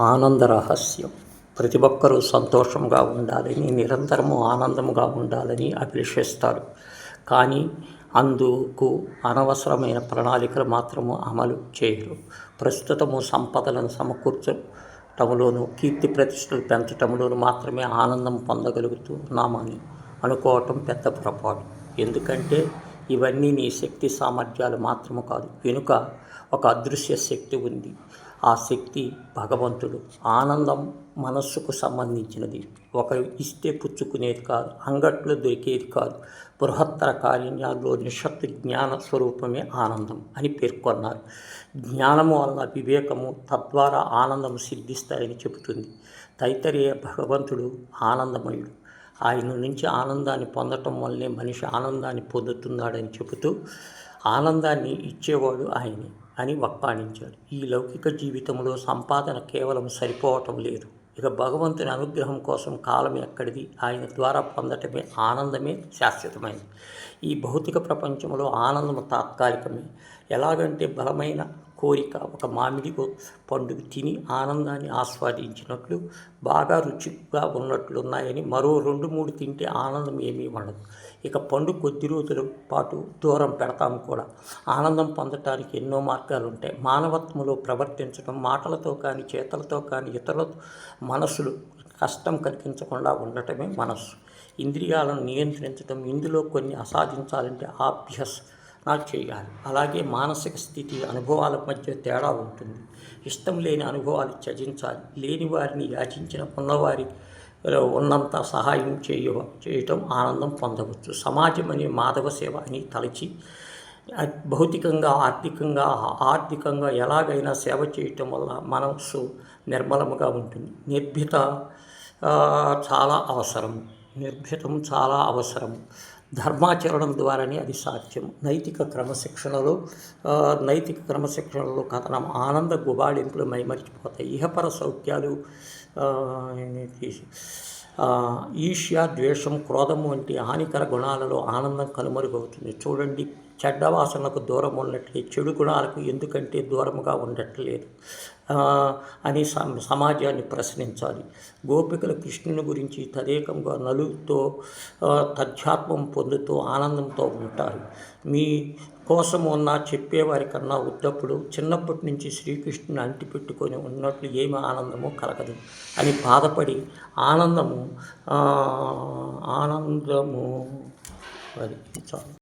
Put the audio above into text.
ఆనంద రహస్యం. ప్రతి ఒక్కరూ సంతోషంగా ఉండాలని, నిరంతరము ఆనందముగా ఉండాలని అభిలషిస్తారు. కానీ అందుకు అనవసరమైన ప్రణాళికలు మాత్రము అమలు చేయరు. ప్రస్తుతము సంపదలను సమకూర్చటంలోనూ, కీర్తి ప్రతిష్టలు పెంచటంలోనూ మాత్రమే ఆనందం పొందగలుగుతున్నామని అనుకోవటం పెద్ద పొరపాటు. ఎందుకంటే ఇవన్నీ నీ శక్తి సామర్థ్యాలు మాత్రము కాదు, వెనుక ఒక అదృశ్య శక్తి ఉంది. ఆ శక్తి భగవంతుడు. ఆనందం మనస్సుకు సంబంధించినది. ఒకరు ఇస్తే పుచ్చుకునేది కాదు, అంగట్లో దొరికేది కాదు. బృహత్తర కార్యాల్లో నిశ్శబ్ద జ్ఞాన స్వరూపమే ఆనందం అని పేర్కొన్నారు. జ్ఞానము వల్ల వివేకము, తద్వారా ఆనందం సిద్ధిస్తాయని చెబుతుంది. తైత్తరీయ భగవంతుడు ఆనందమయుడు. ఆయన నుంచి ఆనందాన్ని పొందటం వల్లే మనిషి ఆనందాన్ని పొందుతున్నాడని చెబుతూ ఆనందాన్ని ఇచ్చేవాడు ఆయనే అని వక్కాణించాడు. ఈ లౌకిక జీవితంలో సంపాదన కేవలం సరిపోవటం లేదు. ఇక భగవంతుని అనుగ్రహం కోసం కాలం ఎక్కడిది? ఆయన ద్వారా పొందటమే ఆనందమే శాశ్వతమైనది. ఈ భౌతిక ప్రపంచంలో ఆనందము తాత్కాలికమే. ఎలాగంటే బలమైన కోరిక ఒక మామిడి పండుగ తిని ఆనందాన్ని ఆస్వాదించినట్లు, బాగా రుచిగా ఉన్నట్లున్నాయని మరో 2-3 తింటే ఆనందం ఏమీ ఉండదు. ఇక పండు కొద్ది రోజుల పాటు దూరం పెడతాము కూడా. ఆనందం పొందటానికి ఎన్నో మార్గాలు ఉంటాయి. మానవత్వంలో ప్రవర్తించడం, మాటలతో కానీ చేతలతో కానీ ఇతరుల మనసులు కష్టం కలిగించకుండా ఉండటమే మనస్సు. ఇంద్రియాలను నియంత్రించడం, ఇందులో కొన్ని అసాధించాలంటే చేయాలి. అలాగే మానసిక స్థితి, అనుభవాల మధ్య తేడా ఉంటుంది. ఇష్టం లేని అనుభవాలు త్యజించాలి. లేని వారిని యాచించిన ఉన్నవారి ఉన్నంత సహాయం చేయటం ఆనందం పొందవచ్చు. సమాజం అనే మాధవ సేవ అని తలచి భౌతికంగా, ఆర్థికంగా ఎలాగైనా సేవ చేయటం వల్ల మనస్సు నిర్మలముగా ఉంటుంది. నిర్భీతం చాలా అవసరం. ధర్మాచరణం ద్వారానే అది సాధ్యం. నైతిక క్రమశిక్షణలో కథనం ఆనంద గుబాళింపులు మైమరిచిపోతాయి. ఇహపర సౌఖ్యాలు, ఈర్ష్య, ద్వేషం, క్రోధము వంటి హానికర గుణాలలో ఆనందం కనుమరుగవుతుంది. చూడండి, చెడ్డ వాసనలకు దూరం ఉన్నట్లే చెడు గుణాలకు ఎందుకంటే దూరముగా ఉండట్లేదు అని సమాజాన్ని ప్రశ్నించాలి. గోపికలు కృష్ణుని గురించి తదేకంగా నలుగుతో తధ్యాత్మం పొందుతూ ఆనందంతో ఉంటారు. మీ కోసం ఉన్న చెప్పేవారి కన్నా ఉద్దప్పుడు చిన్నప్పటి నుంచి శ్రీకృష్ణుని అంటిపెట్టుకొని ఉన్నట్లు ఏమి ఆనందమో కలగదు అని బాధపడి ఆనందము అది చాలు.